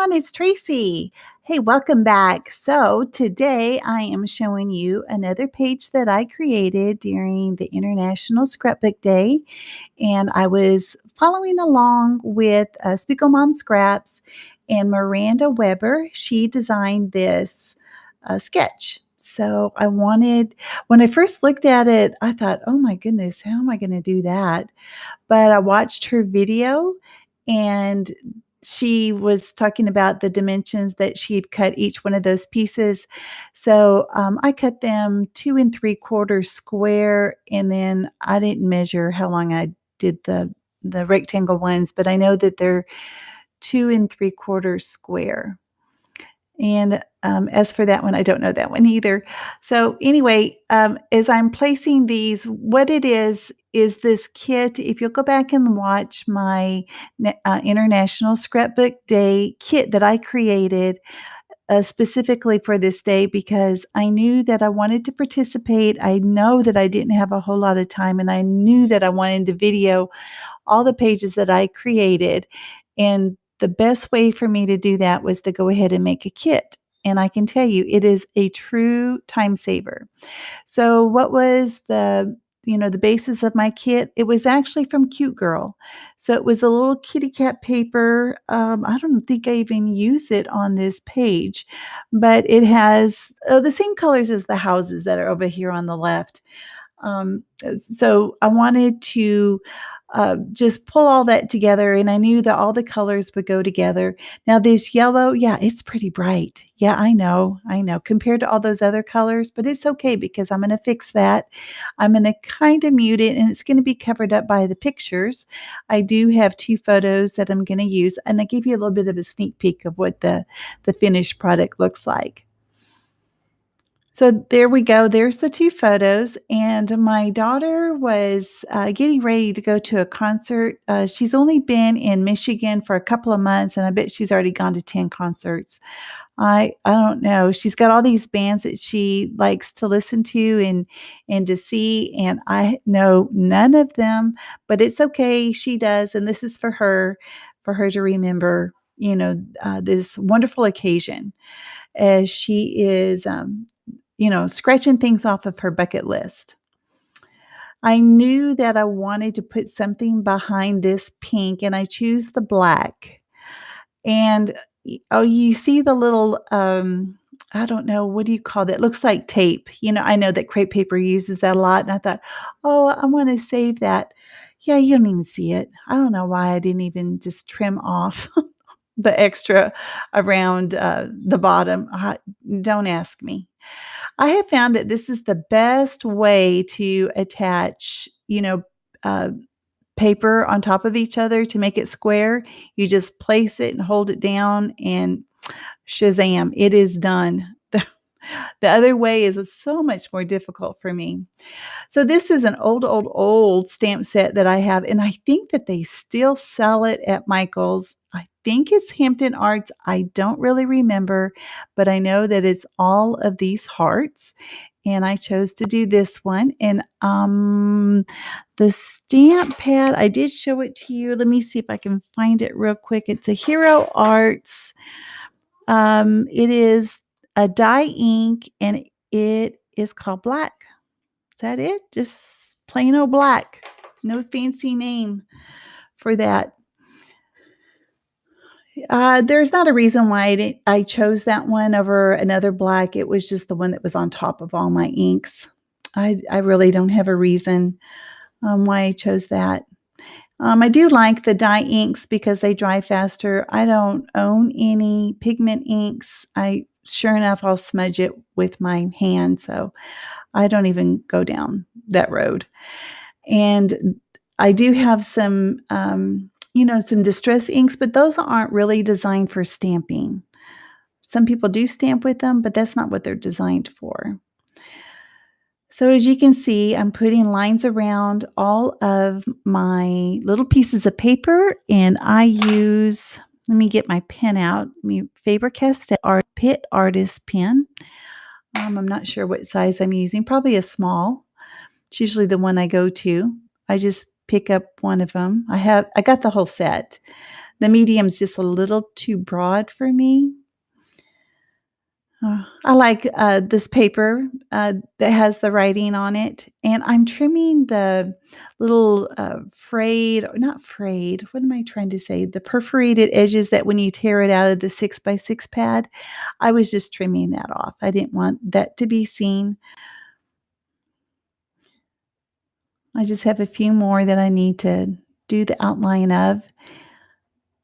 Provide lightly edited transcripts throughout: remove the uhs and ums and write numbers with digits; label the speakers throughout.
Speaker 1: everyone, it's Tracy. Hey, welcome back. So, today I am showing you another page that I created during the International Scrapbook Day. And I was following along with Speigel Mom Scraps and Miranda Webber. She designed this sketch. So, when I first looked at it, I thought, oh my goodness, how am I going to do that? But I watched her video and she was talking about the dimensions that she had cut each one of those pieces. So I cut them 2 3/4 square, and then I didn't measure how long I did the rectangle ones, but I know that they're 2 3/4 square. And, as for that one, I don't know that one either. So anyway, as I'm placing these, what it is this kit. If you'll go back and watch my International Scrapbook Day kit that I created, specifically for this day because I knew that I wanted to participate. I know that I didn't have a whole lot of time, and I knew that I wanted to video all the pages that I created. And the best way for me to do that was to go ahead and make a kit. And I can tell you, it is a true time saver. So what was the basis of my kit? It was actually from Cute Girl. So it was a little kitty cat paper. I don't think I even use it on this page, but it has the same colors as the houses that are over here on the left. So I wanted to just pull all that together, and I knew that all the colors would go together. Now, this yellow, yeah, it's pretty bright. Yeah, I know, compared to all those other colors, but it's okay because I'm going to fix that. I'm going to kind of mute it, and it's going to be covered up by the pictures. I do have 2 photos that I'm going to use, and I give you a little bit of a sneak peek of what the finished product looks like. So there we go. There's the 2 photos. And my daughter was getting ready to go to a concert. She's only been in Michigan for a couple of months, and I bet she's already gone to 10 concerts. I don't know. She's got all these bands that she likes to listen to and to see, and I know none of them, but it's okay. She does, and this is for her to remember, this wonderful occasion as she is scratching things off of her bucket list. I knew that I wanted to put something behind this pink, and I choose the black. And oh, you see the little, I don't know, what do you call that? Looks like tape. I know that crepe paper uses that a lot. And I thought, oh, I want to save that. Yeah, you don't even see it. I don't know why I didn't even just trim off the extra around the bottom. Don't ask me. I have found that this is the best way to attach, uh, paper on top of each other to make it square. You just place it and hold it down, and shazam, it is done. The other way is so much more difficult for me. So this is an old stamp set that I have, and I think that they still sell it at Michael's. I think it's Hampton Arts. I don't really remember, but I know that it's all of these hearts, and I chose to do this one. And the stamp pad, I did show it to you. Let me see if I can find it real quick. It's a Hero Arts. It is a dye ink, and it is called Black. Is that it? Just plain old black. No fancy name for that. There's not a reason why I chose that one over another black. It was just the one that was on top of all my inks. I really don't have a reason why I chose that. I do like the dye inks because they dry faster. I don't own any pigment inks. Sure enough, I'll smudge it with my hand, so I don't even go down that road. And I do have some distress inks, but those aren't really designed for stamping. Some people do stamp with them, but that's not what they're designed for. So as you can see, I'm putting lines around all of my little pieces of paper, and let me get my pen out, Faber-Castell Pitt Artist pen. I'm not sure what size I'm using, probably a small. It's usually the one I go to. I just pick up one of them. I got the whole set. The medium's just a little too broad for me. I like, this paper, that has the writing on it, and I'm trimming the little, frayed or not frayed, what am I trying to say? The perforated edges that when you tear it out of the 6 by 6 pad, I was just trimming that off. I didn't want that to be seen. I just have a few more that I need to do the outline of,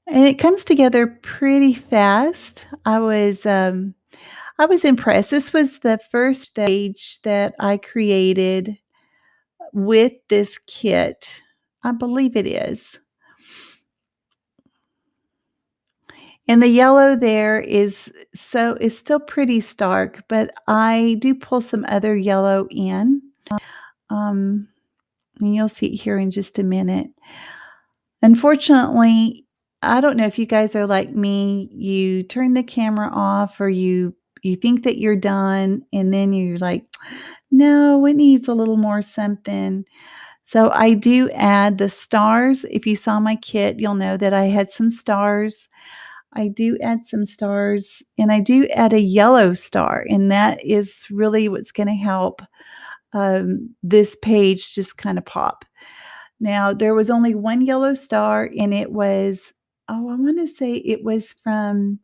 Speaker 1: and it comes together pretty fast. I was impressed. This was the first stage that I created with this kit. I believe it is. And the yellow there is still pretty stark, but I do pull some other yellow in. Um, and you'll see it here in just a minute. Unfortunately, I don't know if you guys are like me. You turn the camera off or you think that you're done and then you're like, no, it needs a little more something. So I do add the stars. If you saw my kit, you'll know that I had some stars. I do add some stars and I do add a yellow star, and that is really what's going to help this page just kind of pop. Now, there was only one yellow star, and it was, oh, I want to say it was from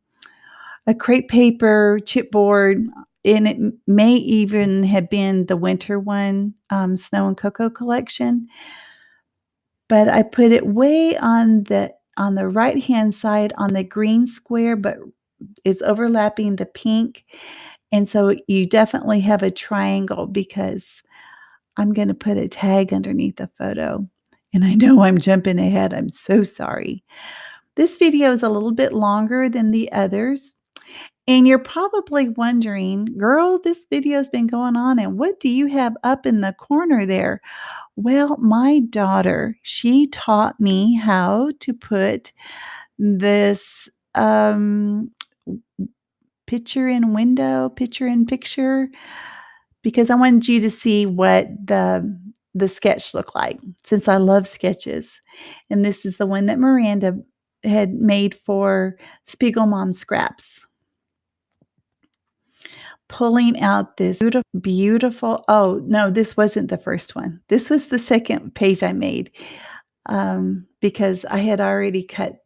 Speaker 1: a crepe paper chipboard, and it may even have been the winter one, Snow and Cocoa collection. But I put it way on the right-hand side on the green square, but it's overlapping the pink, and so you definitely have a triangle because I'm gonna put a tag underneath the photo, and I know I'm jumping ahead, I'm so sorry. This video is a little bit longer than the others, and you're probably wondering, "Girl, this video's been going on, and what do you have up in the corner there?" Well, my daughter, she taught me how to put this, picture in window, picture in picture, because I wanted you to see what the sketch looked like since I love sketches. And this is the one that Miranda had made for Speigel Mom Scraps. Pulling out this beautiful, oh, no, this wasn't the first one. This was the second page I made, because I had already cut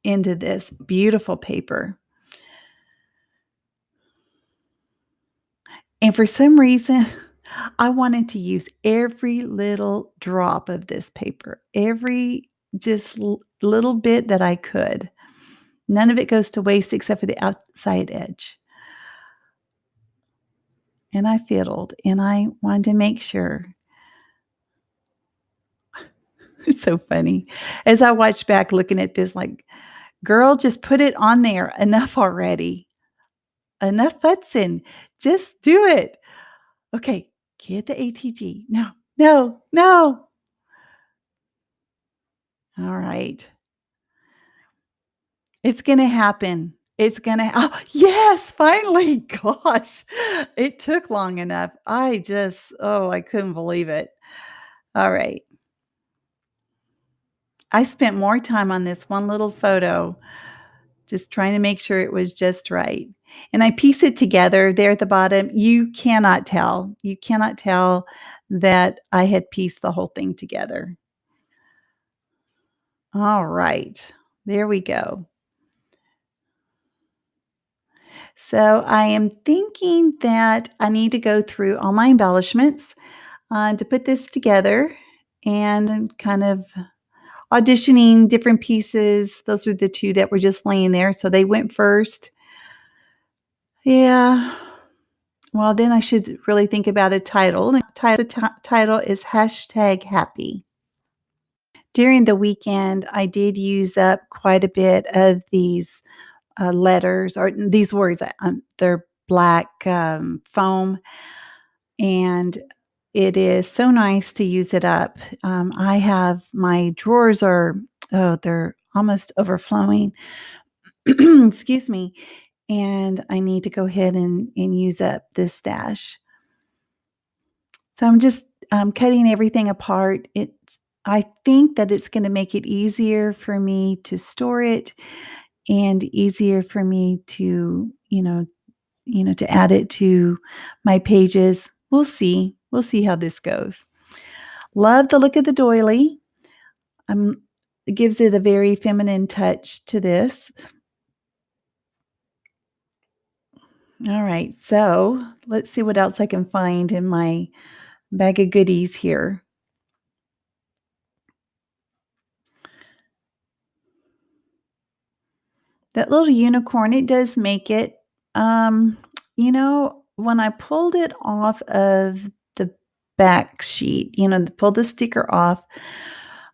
Speaker 1: into this beautiful paper. And for some reason, I wanted to use every little drop of this paper, every just little bit that I could. None of it goes to waste except for the outside edge. And I fiddled, and I wanted to make sure. It's so funny. As I watch back looking at this, like, girl, just put it on there. Enough already. Enough futzing. Just do it. Okay, get the ATG. No, no, no. All right. It's gonna happen. It's gonna oh, yes, finally, gosh, it took long enough. I couldn't believe it. All right. I spent more time on this one little photo, just trying to make sure it was just right. And I piece it together there at the bottom. You cannot tell. You cannot tell that I had pieced the whole thing together. All right. There we go. So I am thinking that I need to go through all my embellishments to put this together and I'm kind of auditioning different pieces. Those were the two that were just laying there. So they went first. Yeah. Well, then I should really think about a title. The title is hashtag happy. During the weekend, I did use up quite a bit of these letters or these words. They're black foam, and it is so nice to use it up. I have my drawers are oh they're almost overflowing. Excuse me, and I need to go ahead and use up this stash. So I'm just cutting everything apart. I think that it's gonna make it easier for me to store it and easier for me to, to add it to my pages. We'll see. We'll see how this goes. Love the look of the doily. It gives it a very feminine touch to this. All right, so let's see what else I can find in my bag of goodies here. That little unicorn, it does make it. Um, when I pulled it off of the back sheet, pull the sticker off,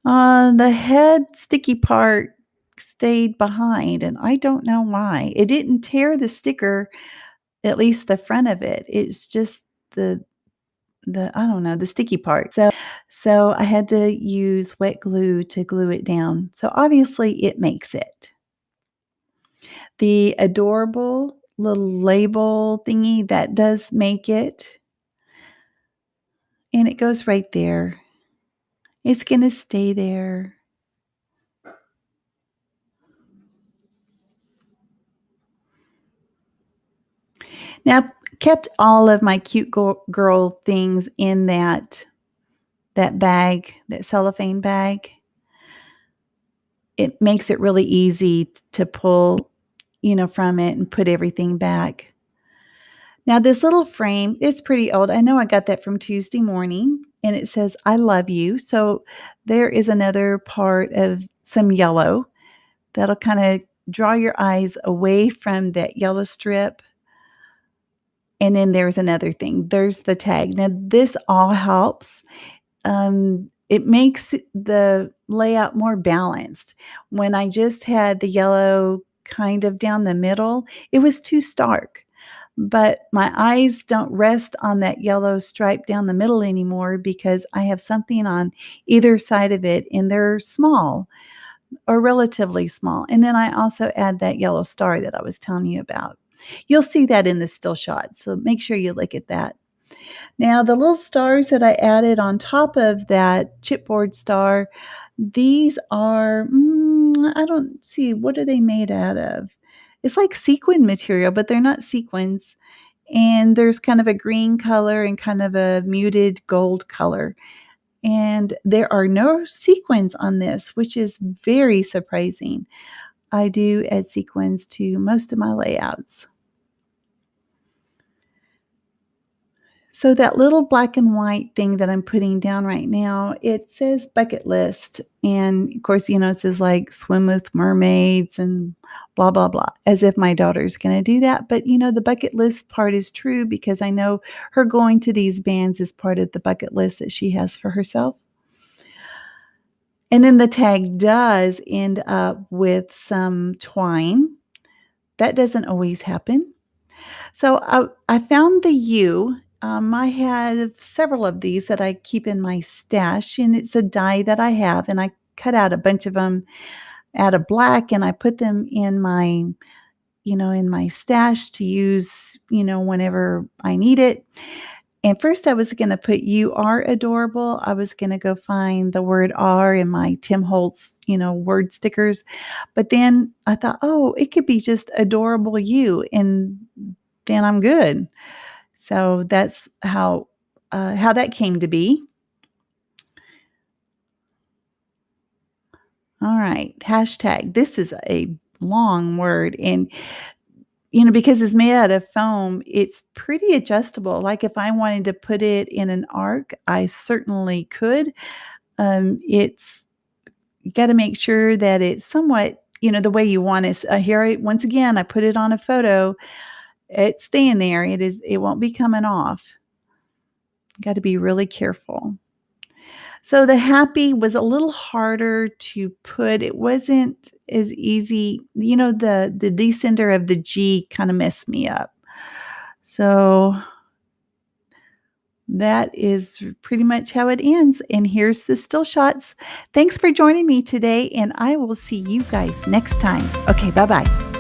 Speaker 1: the head sticky part stayed behind, and I don't know why. It didn't tear the sticker, at least the front of it. It's just the I don't know, the sticky part. So I had to use wet glue to glue it down. So obviously it makes it. The adorable little label thingy, that does make it, and it goes right there. It's gonna stay there. Now, kept all of my cute girl things in that bag, that cellophane bag. It makes it really easy to pull, from it and put everything back. Now, this little frame is pretty old. I know I got that from Tuesday morning, and it says, "I love you." So there is another part of some yellow that'll kinda draw your eyes away from that yellow strip, and then there's another thing. There's the tag. Now, this all helps. It makes the layout more balanced. When I just had the yellow kind of down the middle, it was too stark. But my eyes don't rest on that yellow stripe down the middle anymore because I have something on either side of it, and they're small or relatively small. And then I also add that yellow star that I was telling you about. You'll see that in the still shot, so make sure you look at that. Now, the little stars that I added on top of that chipboard star, these are, I don't see, what are they made out of? It's like sequin material, but they're not sequins. And there's kind of a green color and kind of a muted gold color. And there are no sequins on this, which is very surprising. I do add sequins to most of my layouts. So that little black and white thing that I'm putting down right now, it says bucket list. And of course, it says like swim with mermaids and blah, blah, blah, as if my daughter's going to do that. But, the bucket list part is true because I know her going to these bands is part of the bucket list that she has for herself. And then the tag does end up with some twine. That doesn't always happen. So I found the U. I have several of these that I keep in my stash, and it's a die that I have, and I cut out a bunch of them out of black, and I put them in my stash to use, whenever I need it. And first I was gonna put "You are adorable." I was gonna go find the word "are" in my Tim Holtz, word stickers. But then I thought, "Oh, it could be just adorable you," and then I'm good. So that's how that came to be. All right, hashtag. This is a long word, and because it's made out of foam, it's pretty adjustable. Like if I wanted to put it in an arc, I certainly could. It's got to make sure that it's somewhat, the way you want it. Once again, I put it on a photo. It's staying there. It won't be coming off. Got to be really careful. So the happy was a little harder to put. It wasn't as easy. The descender of the G kind of messed me up. So that is pretty much how it ends. And here's the still shots. Thanks for joining me today, and I will see you guys next time. Okay, bye-bye.